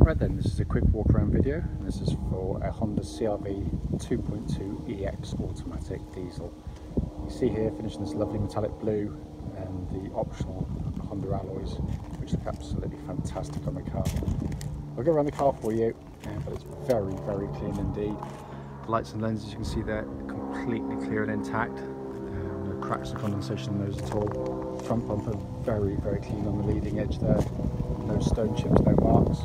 Right then, this is a quick walk around video. This is for a Honda CR-V 2.2 EX automatic diesel. You see here finishing this lovely metallic blue and the optional Honda alloys, which look absolutely fantastic on the car. I'll go around the car for you, but it's very, very clean indeed. The lights and lenses you can see there completely clear and intact. No cracks or condensation in those at all. Front bumper very, very clean on the leading edge there. No stone chips, no marks.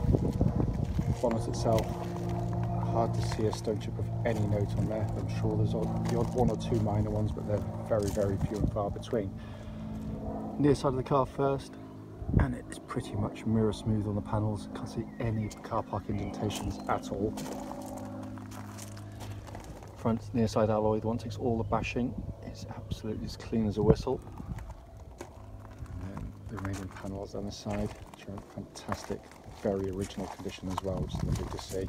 Bonnet itself, hard to see a stone chip of any note on there. I'm sure there's the odd one or two minor ones, but they're very, very few and far between. Near side of the car first, and it's pretty much mirror smooth on the panels. Can't see any car park indentations at all. Front near side alloy, the one that takes all the bashing, is absolutely as clean as a whistle. And then the remaining panels down the side, which are in fantastic, very original condition as well, which is lovely to see.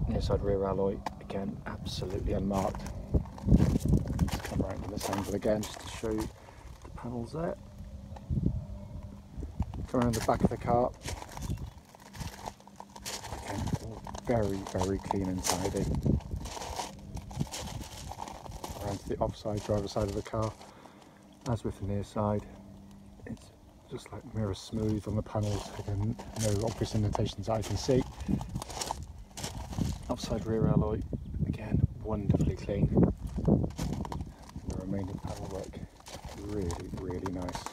Near side rear alloy, again, absolutely unmarked. Let's come right into this angle again, just to show you the panels there. Come around the back of the car. Again, all very, very clean and tidy. Around to the offside, driver's side of the car. As with the near side, it's just like mirror smooth on the panels. Again, no obvious indentations I can see. Offside rear alloy, again, wonderfully clean. The remaining panel work, really, really nice.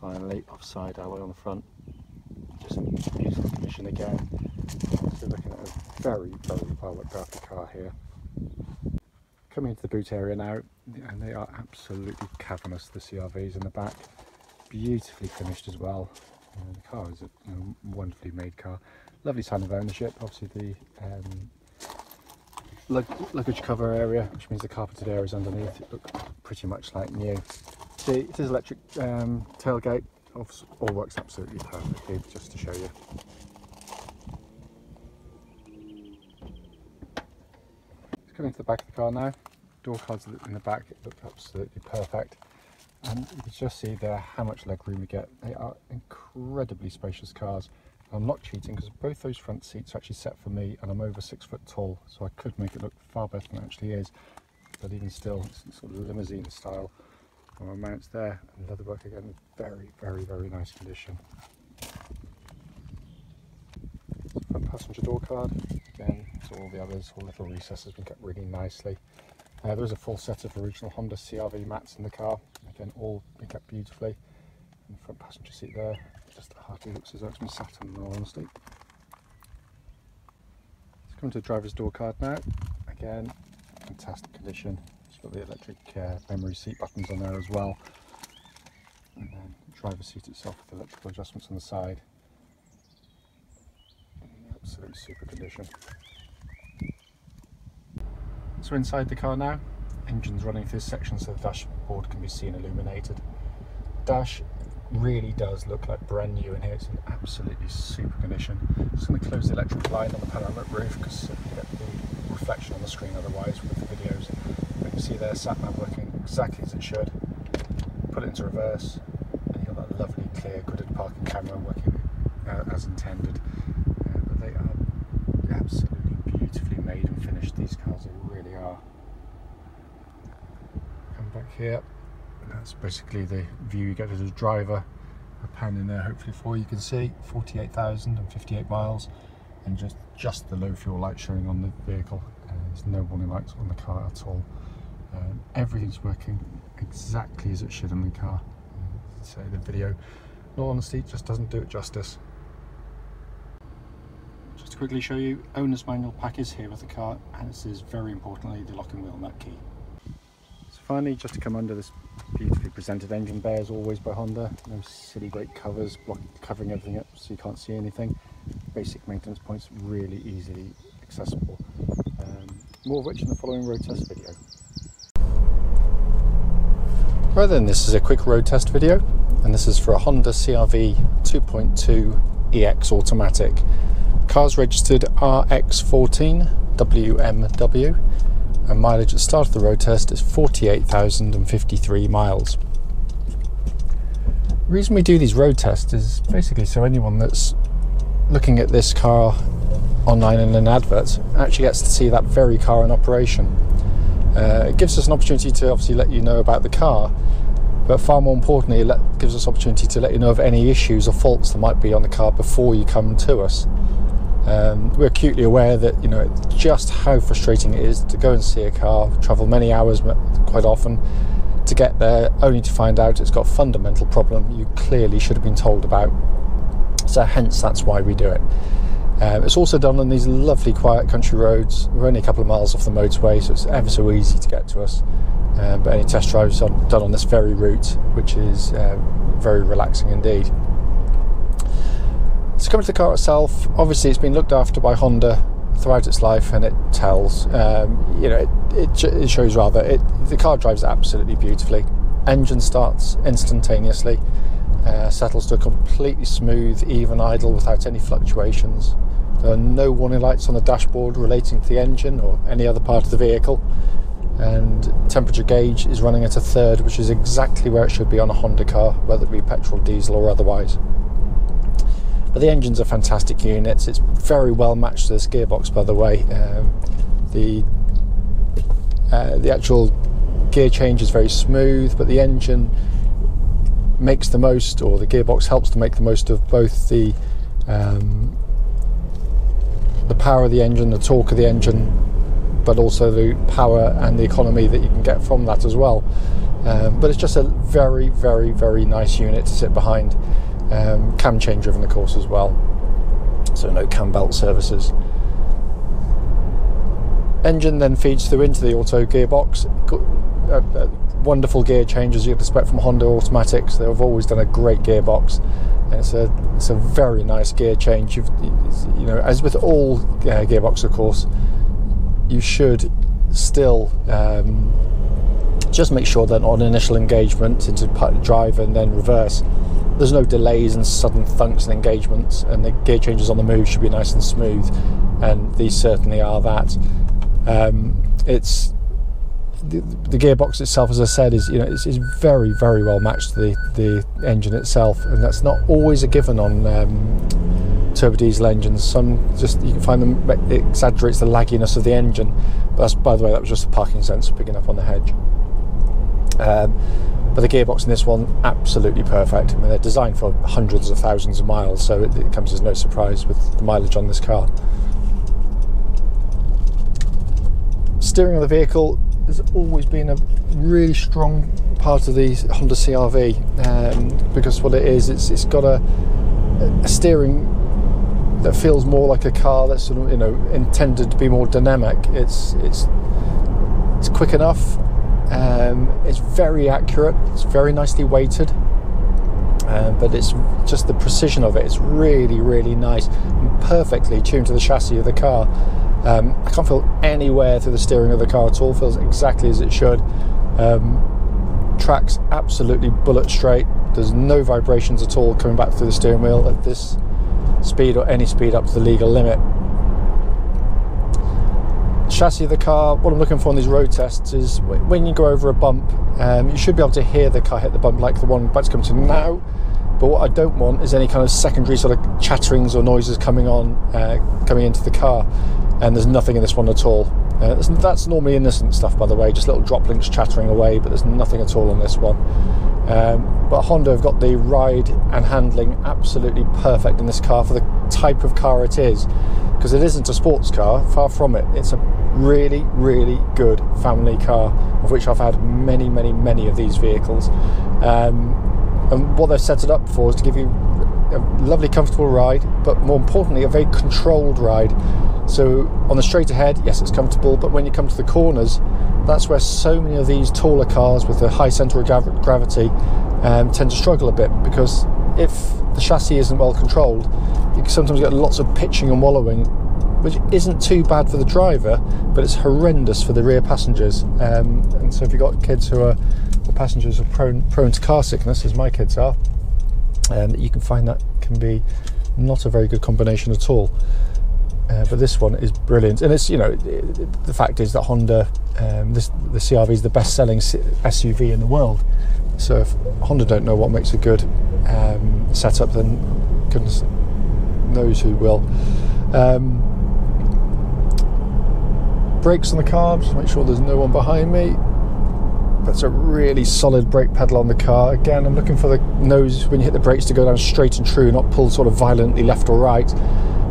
Finally, offside alloy on the front, just in beautiful condition again. So looking at a very, very well looked after car here. Coming into the boot area now, and they are absolutely cavernous, the CR-Vs in the back. Beautifully finished as well. The car is a wonderfully made car. Lovely sign of ownership. Obviously the luggage cover area, which means the carpeted areas underneath it look pretty much like new. See, it is electric tailgate. All works absolutely perfectly, just to show you. Coming to the back of the car now, door cards in the back look absolutely perfect, and you can just see there how much leg room we get. They are incredibly spacious cars. I'm not cheating because both those front seats are actually set for me, and I'm over 6 foot tall, so I could make it look far better than it actually is, but even still, it's sort of limousine style. My mounts there, and leatherwork again, very, very, very nice condition. Front passenger door card, again, so all the others, all little recesses been kept really nicely. There is a full set of original Honda CR-V mats in the car, again, all been kept beautifully. And the front passenger seat there, just hardly looks as though it's been sat in all honesty. Let's come to the driver's door card now, again, fantastic condition. It's got the electric memory seat buttons on there as well. And then the driver's seat itself with the electrical adjustments on the side. Absolute super condition. So inside the car now, engine's running through this section so the dashboard can be seen illuminated. Dash really does look like brand new in here. It's in absolutely super condition. Just going to close the electric blind on the panoramic roof because you get the reflection on the screen otherwise with the videos. You can see there sat nav working exactly as it should. Put it into reverse and you've got that lovely clear gridded parking camera working as intended. But they are absolutely beautifully made and finished, these cars, they really are. Come back here, and that's basically the view you get as a driver. A pan in there hopefully for you can see 48,058 miles, and just the low fuel light showing on the vehicle. There's no warning lights on the car at all. Everything's working exactly as it should in the car. So the video, in all honesty, just doesn't do it justice. Just to quickly show you, owner's manual pack is here with the car, and this is very importantly the lock and wheel nut key. So finally, just to come under this beautifully presented engine bay as always by Honda. No silly great covers covering everything up so you can't see anything. Basic maintenance points really easily accessible. More of which in the following road test video. Right then, this is a quick road test video, and this is for a Honda CR-V 2.2 EX automatic. Car's registered RX14WMW, and mileage at the start of the road test is 48,053 miles. The reason we do these road tests is basically so anyone that's looking at this car online in an advert actually gets to see that very car in operation. It gives us an opportunity to obviously let you know about the car, but far more importantly, it gives us opportunity to let you know of any issues or faults that might be on the car before you come to us. We're acutely aware that, you know, just how frustrating it is to go and see a car, travel many hours quite often to get there, only to find out it's got a fundamental problem you clearly should have been told about. So hence, that's why we do it. It's also done on these lovely quiet country roads. We're only a couple of miles off the motorway, so it's ever so easy to get to us. But any test drives done on this very route, which is very relaxing indeed. So coming to the car itself, obviously it's been looked after by Honda throughout its life, and it tells. You know, it shows rather. The car drives absolutely beautifully. Engine starts instantaneously, settles to a completely smooth, even idle without any fluctuations. There are no warning lights on the dashboard relating to the engine or any other part of the vehicle. And temperature gauge is running at a third, which is exactly where it should be on a Honda car, whether it be petrol, diesel or otherwise. But the engines are fantastic units. It's very well matched to this gearbox, by the way. The actual gear change is very smooth, but the engine makes the most, or the gearbox helps to make the most of both the power of the engine, the torque of the engine, but also the power and the economy that you can get from that as well. But it's just a very, very, very nice unit to sit behind. Cam chain driven, of course, as well, so no cam belt services. Engine then feeds through into the auto gearbox. Wonderful gear changes you'd expect from Honda automatics. They've always done a great gearbox, and it's a very nice gear change. You know, as with all gearbox, of course, you should still just make sure that on initial engagement into drive and then reverse, there's no delays and sudden thunks and engagements, and the gear changes on the move should be nice and smooth, and these certainly are that. It's the gearbox itself, as I said, is is very, very well matched to the engine itself, and that's not always a given on turbo diesel engines. Some you can find them, it exaggerates the lagginess of the engine, but that's, by the way, that was just a parking sensor picking up on the hedge. But the gearbox in this one, absolutely perfect. I mean, they're designed for hundreds of thousands of miles, so it comes as no surprise with the mileage on this car. Steering of the vehicle has always been a really strong part of the Honda CR-V, because what it is, it's got a steering that feels more like a car that's sort of, intended to be more dynamic. It's quick enough. It's very accurate. It's very nicely weighted, but it's just the precision of it. It's really, really nice and perfectly tuned to the chassis of the car. I can't feel any wear through the steering of the car at all. It feels exactly as it should. Tracks absolutely bullet straight. There's no vibrations at all coming back through the steering wheel at this speed or any speed up to the legal limit. Chassis of the car, what I'm looking for on these road tests is when you go over a bump, you should be able to hear the car hit the bump like the one I'm about to come to now. But what I don't want is any kind of secondary sort of chatterings or noises coming into the car, and there's nothing in this one at all. That's normally innocent stuff, by the way, just little droplings chattering away, but there's nothing at all on this one. But Honda have got the ride and handling absolutely perfect in this car for the type of car it is, because it isn't a sports car, far from it. It's a really, really good family car, of which I've had many, many, many of these vehicles. And what they've set it up for is to give you a lovely, comfortable ride, but more importantly, a very controlled ride. So on the straight ahead, yes, it's comfortable, but when you come to the corners, that's where so many of these taller cars with a high centre of gravity tend to struggle a bit, because if the chassis isn't well controlled, you can sometimes get lots of pitching and wallowing, which isn't too bad for the driver, but it's horrendous for the rear passengers. And so if you've got kids or passengers who are prone to car sickness, as my kids are, you can find that can be not a very good combination at all. But this one is brilliant, and it's the fact is that Honda, the CR-V is the best-selling SUV in the world. So if Honda don't know what makes a good setup, then goodness knows who will. Brakes on the car, just to make sure there's no one behind me. That's a really solid brake pedal on the car. Again, I'm looking for the nose when you hit the brakes to go down straight and true, not pull sort of violently left or right,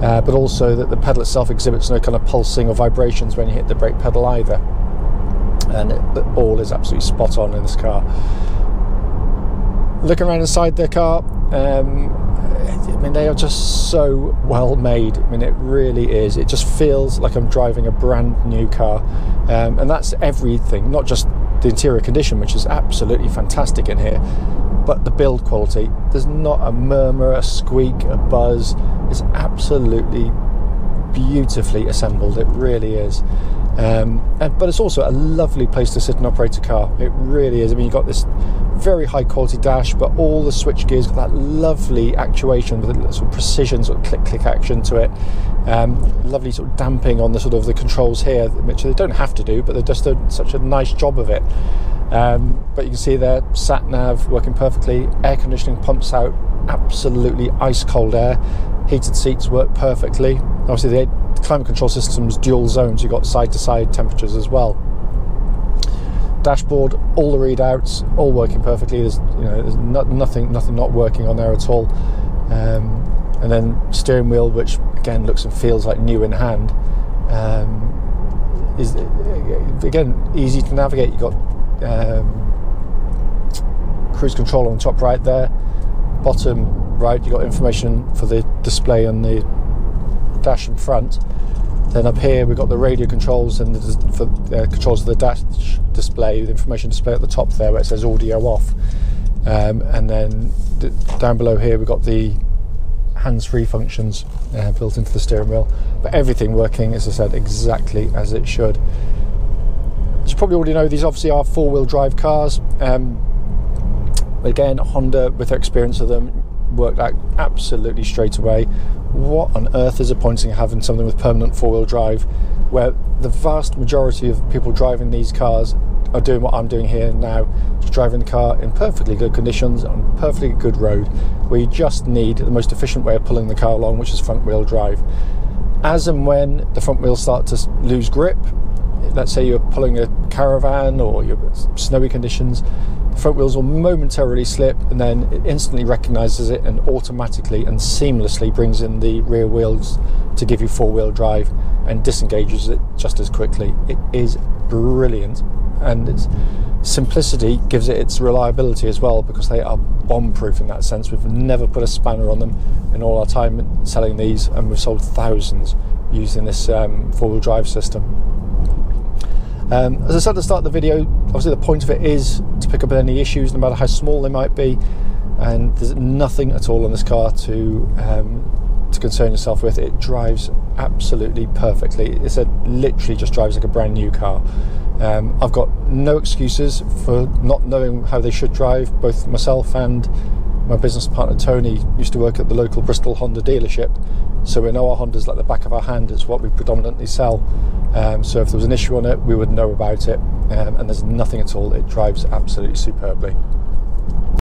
but also that the pedal itself exhibits no kind of pulsing or vibrations when you hit the brake pedal either. And it all is absolutely spot on in this car. Looking around inside the car, I mean, they are just so well made. I mean, it really is. It just feels like I'm driving a brand new car, and that's everything, not just the interior condition, which is absolutely fantastic in here, but the build quality. There's not a murmur, a squeak, a buzz. It's absolutely beautifully assembled. It really is. But it's also a lovely place to sit and operate a car. It really is. I mean, you've got this very high quality dash, but all the switch gears got that lovely actuation with a sort of precision, sort of click action to it. Lovely sort of damping on the sort of the controls here, which they don't have to do, but they're just such a nice job of it. But you can see there, sat nav working perfectly. Air conditioning pumps out absolutely ice cold air. Heated seats work perfectly. Obviously, the climate control system's dual zones. You've got side-to-side temperatures as well. Dashboard, all the readouts, all working perfectly. There's nothing not working on there at all. And then steering wheel, which again looks and feels like new in hand, is again easy to navigate. You've got cruise control on the top right there. Bottom right, you've got information for the display on the dash in front. Then up here we've got the radio controls and for controls of the dash display, the information display at the top there where it says audio off. And then down below here we've got the hands-free functions built into the steering wheel. But everything working, as I said, exactly as it should. As you probably already know, these obviously are four-wheel drive cars. Again, Honda, with their experience of them, worked out absolutely straight away. What on earth is the point in having something with permanent four-wheel drive, where the vast majority of people driving these cars are doing what I'm doing here now, just driving the car in perfectly good conditions on a perfectly good road, where you just need the most efficient way of pulling the car along, which is front-wheel drive. As and when the front wheels start to lose grip, let's say you're pulling a caravan or you're snowy conditions, the front wheels will momentarily slip, and then it instantly recognises it and automatically and seamlessly brings in the rear wheels to give you four-wheel drive and disengages it just as quickly. It is brilliant, and its simplicity gives it its reliability as well, because they are bomb-proof in that sense. We've never put a spanner on them in all our time selling these, and we've sold thousands using this four-wheel drive system. As I said at the start of the video, obviously the point of it is to pick up any issues, no matter how small they might be, and there's nothing at all in this car to concern yourself with. It drives absolutely perfectly. It literally just drives like a brand new car. I've got no excuses for not knowing how they should drive. Both myself and my business partner Tony used to work at the local Bristol Honda dealership, so we know our Hondas like the back of our hand. It's what we predominantly sell. So if there was an issue on it, we would know about it, and there's nothing at all. It drives absolutely superbly.